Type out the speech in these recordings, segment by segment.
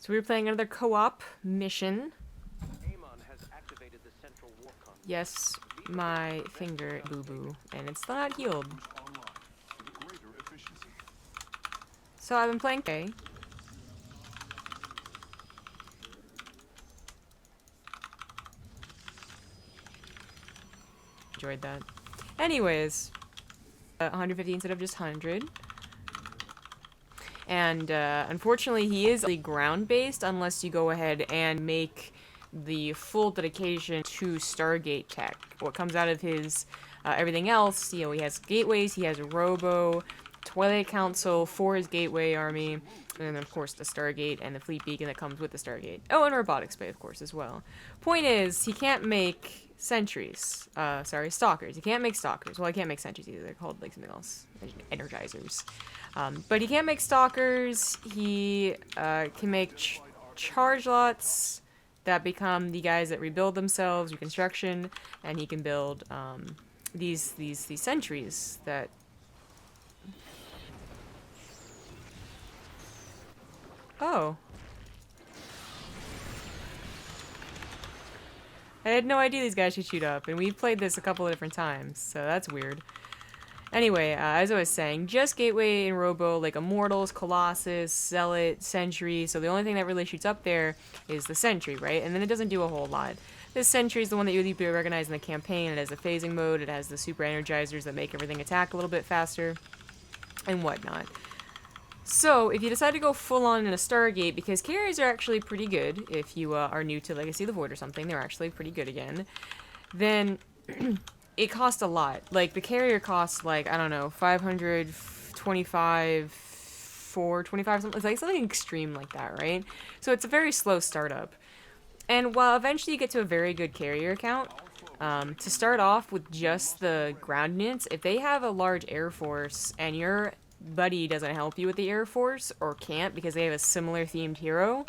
So we were playing another co-op mission. Yes, my finger boo-boo, and it's still not healed. So I've been playing okay. Enjoyed that. Anyways, 150 instead of just 100. And unfortunately, he is really ground-based unless you go ahead and make the full dedication to Stargate tech. What comes out of his everything else, you know, he has gateways, he has a robo, Twilight Council for his gateway army, and then of course the Stargate and the Fleet Beacon that comes with the Stargate. Oh, and robotics bay, of course, as well. Point is, he can't make sentries. Sorry, stalkers. He can't make stalkers. Well, he can't make sentries either. They're called like something else. Energizers. But he can't make stalkers. He can make charge lots that become the guys that rebuild themselves, reconstruction, and he can build these sentries that. Oh. I had no idea these guys could shoot up, and we've played this a couple of different times, so that's weird. Anyway, as I was saying, just Gateway and Robo, like Immortals, Colossus, Zealot, Sentry, so the only thing that really shoots up there is the Sentry, right? And then it doesn't do a whole lot. This Sentry is the one that you'll be recognized in the campaign. It has the phasing mode, it has the super energizers that make everything attack a little bit faster, and whatnot. So, if you decide to go full-on in a Stargate, because carriers are actually pretty good, if you are new to Legacy of the Void or something, they're actually pretty good again, then it costs a lot. Like, the carrier costs, like, I don't know, 525, 425, something, it's like something extreme like that, right? So it's a very slow startup. And while eventually you get to a very good carrier count, to start off with just the ground units, if they have a large air force and your buddy doesn't help you with the air force or can't because they have a similar themed hero,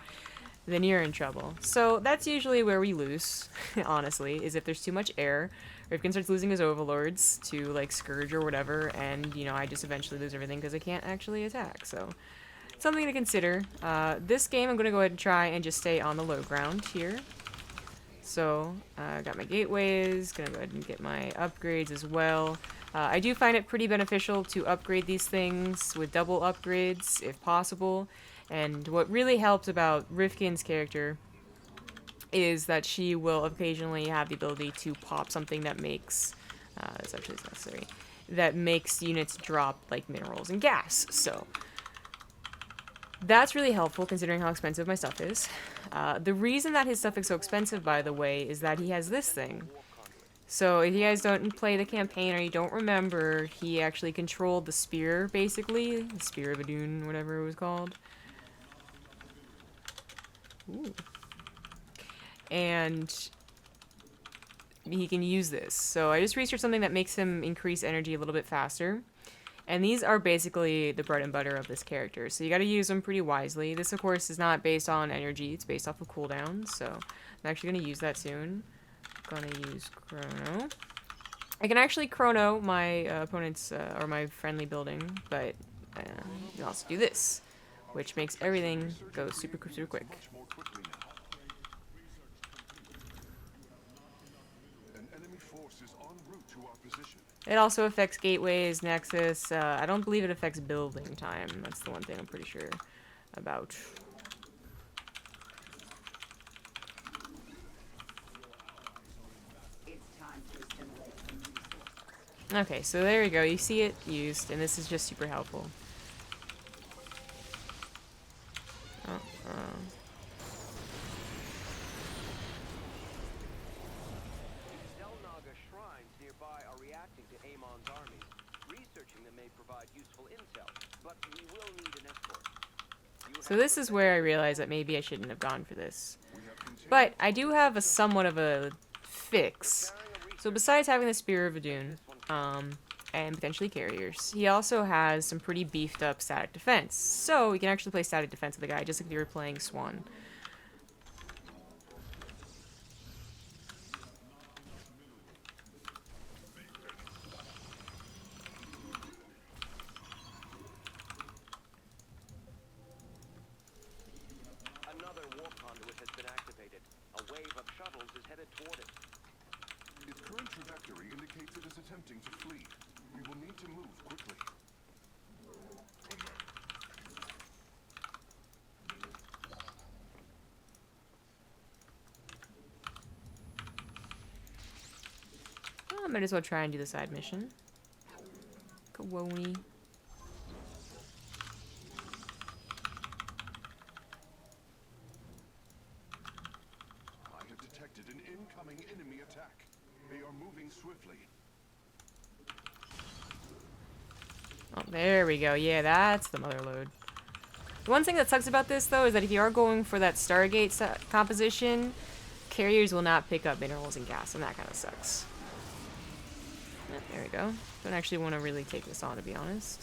then you're in trouble. So that's usually where we lose, honestly, is if there's too much air. Rifkin starts losing his overlords to like Scourge or whatever, and you know, I just eventually lose everything because I can't actually attack. So something to consider. This game I'm going to go ahead and try and just stay on the low ground here. So, got my gateways, gonna go ahead and get my upgrades as well. I do find it pretty beneficial to upgrade these things with double upgrades, if possible. And what really helps about Rifkin's character is that she will occasionally have the ability to pop something that makes, this actually is necessary, that makes units drop, like, minerals and gas. So, that's really helpful considering how expensive my stuff is. The reason that his stuff is so expensive, by the way, is that he has this thing. So if you guys don't play the campaign or you don't remember, he actually controlled the spear, basically. The Spear of Adun, whatever it was called. Ooh. And he can use this. So I just researched something that makes him increase energy a little bit faster. And these are basically the bread and butter of this character, so you gotta use them pretty wisely. This, of course, is not based on energy, it's based off of cooldown, so I'm actually gonna use that soon. Gonna use Chrono. I can actually Chrono my opponent's, or my friendly building, but you can also do this, which makes everything go super, super quick. It also affects gateways, nexus. I don't believe it affects building time. That's the one thing I'm pretty sure about. Okay, so there we go. You see it used, and this is just super helpful. So this is where I realized that maybe I shouldn't have gone for this. But I do have a somewhat of a fix. So besides having the Spear of Adun, and potentially carriers, he also has some pretty beefed up static defense. So you can actually play static defense with the guy, just like if you were playing Swan. trajectory indicates it is attempting to flee. We will need to move quickly. I might as well try and do the side mission. Kawoni. I have detected an incoming enemy attack. They are moving swiftly. Oh, there we go. Yeah, that's the mother lode. The one thing that sucks about this, though, is that if you are going for that Stargate composition, carriers will not pick up minerals and gas, and that kind of sucks. Yeah, there we go. Don't actually want to really take this on, to be honest.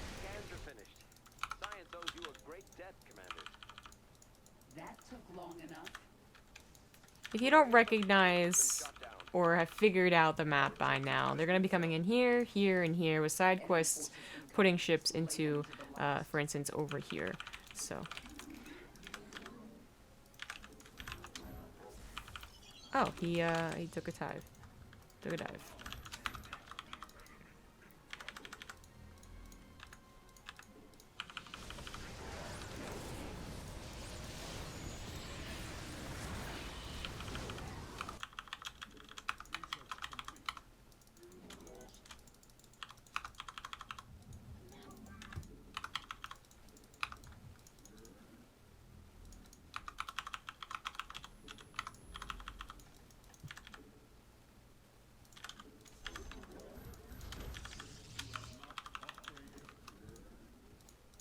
Scans are finished. Science owes you a great debt, Commander. That took long enough. If you don't recognize or have figured out the map by now, they're going to be coming in here, here, and here with side quests, putting ships into, for instance, over here. So. Oh, he took a dive. Took a dive.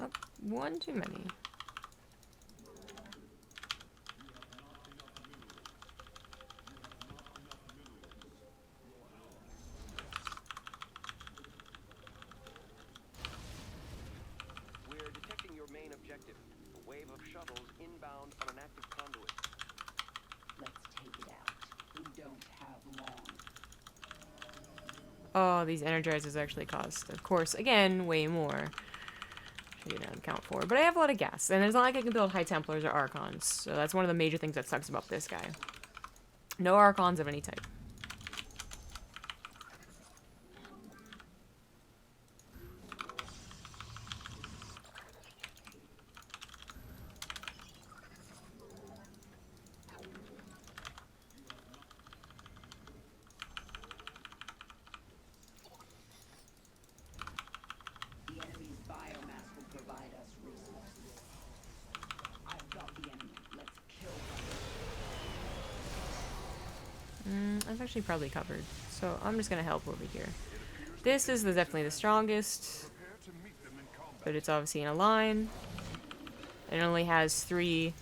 Oh, one too many. We're detecting your main objective, a wave of shuttles inbound on an active conduit. Let's take it out. We don't have long. Oh, these energizers actually cost, of course, again, way more. I didn't account for, but I have a lot of gas, and it's not like I can build High Templars or Archons, so that's one of the major things that sucks about this guy. No Archons of any type. The enemy's biomass will provide us resources. I've got the enemy. Let's kill them. I've actually probably covered, so I'm just gonna help over here. This is definitely the strongest, Prepare to meet them in combat. but it's obviously in a line. It only has 3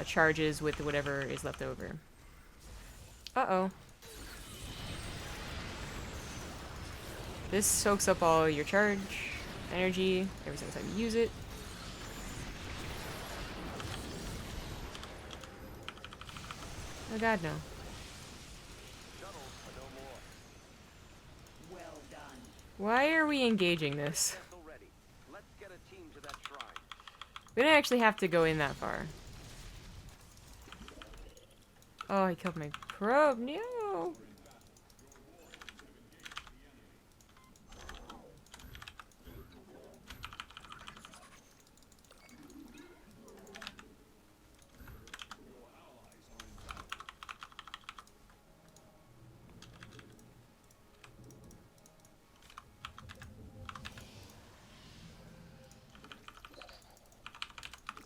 charges with whatever is left over. Uh-oh. This soaks up all your charge, energy, every single time you use it. Oh god, no. Shuttles are no more. Well done. Why are we engaging this? Vessel ready. Let's get a team to that shrine. We didn't actually have to go in that far. Oh, he killed my probe. No!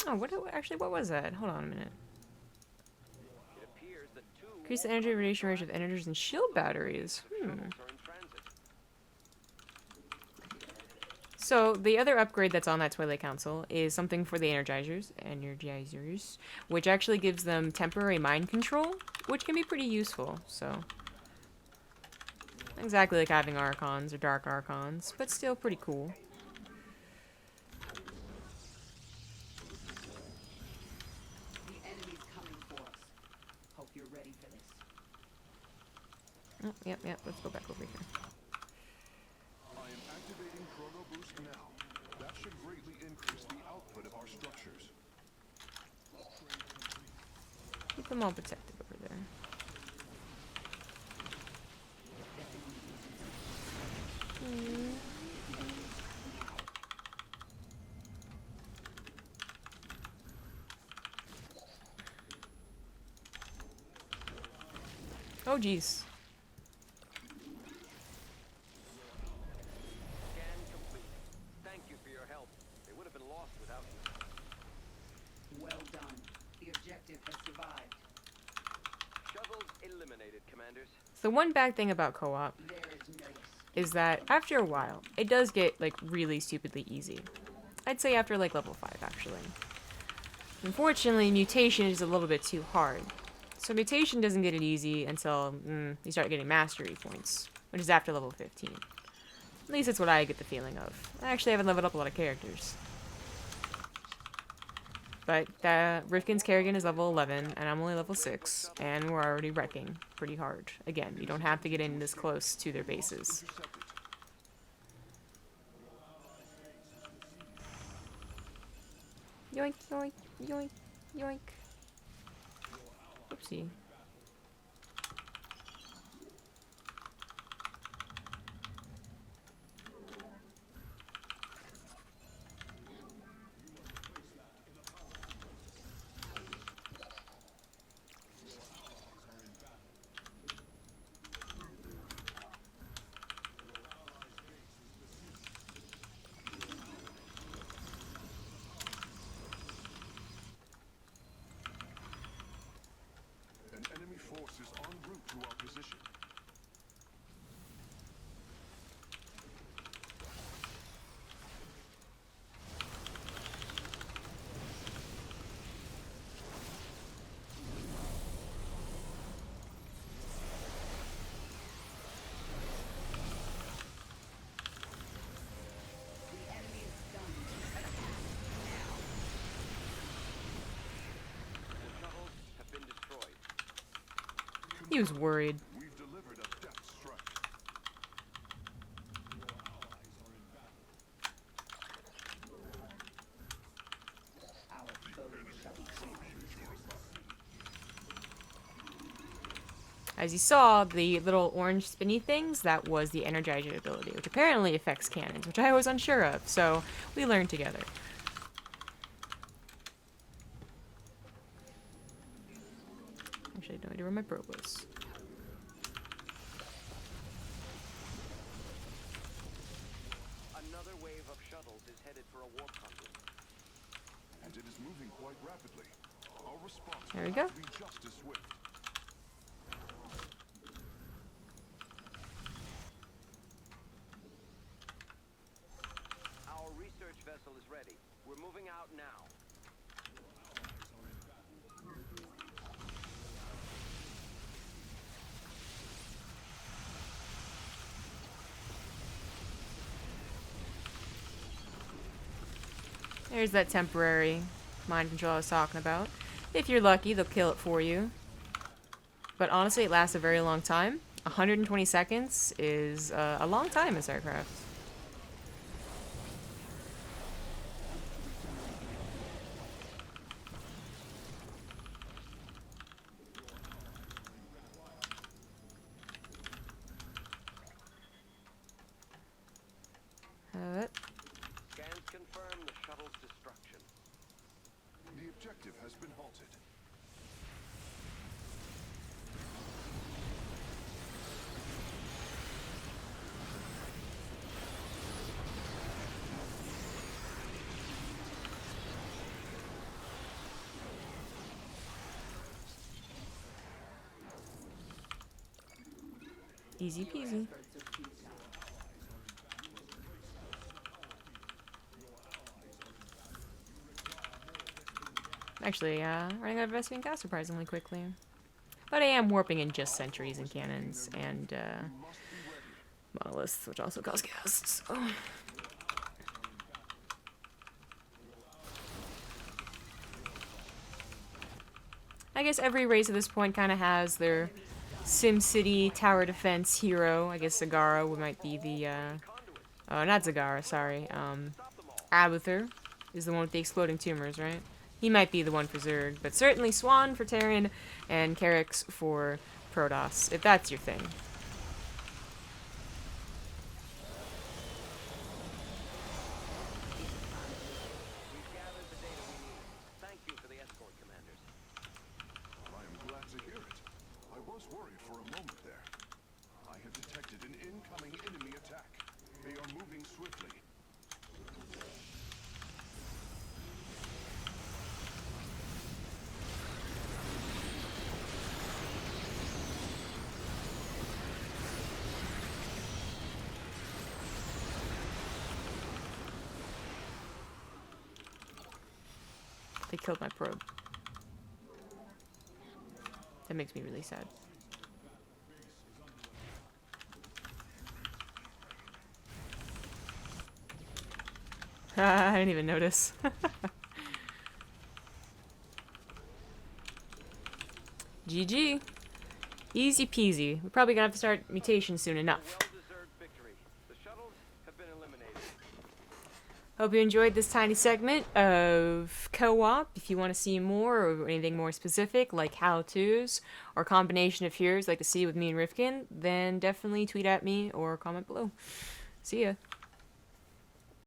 Oh, what was that? Hold on a minute. It appears that 2 Increase the energy radiation range of energizers and shield batteries. shuttles are in transit. So, the other upgrade that's on that Twilight Council is something for the Energizers, which actually gives them temporary mind control, which can be pretty useful, so. Not exactly like having Archons or Dark Archons, but still pretty cool. The enemy's coming for us. Hope you're ready for this. Oh, yep. Let's go back over here. I am activating Chrono Boost now. That should greatly increase the output of our structures. Keep them all protected over there. Oh, jeez. Scan complete. Thank you for your help. They would have been lost without you. Well done. The objective has survived. Shuttles eliminated, commanders. So the one bad thing about co-op There is no is that after a while, it does get, like, really stupidly easy. I'd say after, like, level 5, actually. Unfortunately, mutation is a little bit too hard. So mutation doesn't get it easy until you start getting mastery points, which is after level 15. At least that's what I get the feeling of. I actually haven't leveled up a lot of characters. But Rifkin's Kerrigan is level 11, and I'm only level 6, and we're already wrecking pretty hard. Again, you don't have to get in this close to their bases. Yoink, yoink, yoink, yoink. Oopsie. An enemy force is en route to our position. The enemy is stunned. The shuttles have been destroyed. He was worried. We've delivered a death strike. Our foes shall be crushed. As you saw, the little orange spinny things, that was the Energizer ability, which apparently affects cannons, which I was unsure of, so we learned together. Actually, I have no idea where my probe was. Another wave of shuttles is headed for a warp conduit. And it is moving quite rapidly. Our response There we will go. have to be just as swift. Our research vessel is ready. We're moving out now. There's that temporary mind control I was talking about. If you're lucky, they'll kill it for you. But honestly, it lasts a very long time. 120 seconds is a long time in StarCraft. Scans confirm the shuttle's destruction. The objective has been halted. Easy peasy. Actually, running out of Vespian gas surprisingly quickly. But I am warping in just sentries and cannons and monoliths, which also cause gas. So. I guess every race at this point kind of has their SimCity tower defense hero. I guess Zagara might be the, not Zagara, sorry. Abathur is the one with the exploding tumors, right? He might be the one for Zerg, but certainly Swan for Terran and Karax for Protoss, if that's your thing. We've gathered the data we need. Thank you for the escort, commanders. I am glad to hear it. I was worried for a moment there. I have detected an incoming enemy attack. They are moving swiftly. They killed my probe. That makes me really sad. I didn't even notice. GG. Easy peasy. We're probably gonna have to start mutation soon enough. Well-deserved victory. The shuttles have been eliminated. Hope you enjoyed this tiny segment of co-op. If you want to see more or anything more specific, like how-tos or combination of heroes like to see with me and Rifkin, then definitely tweet at me or comment below. See ya.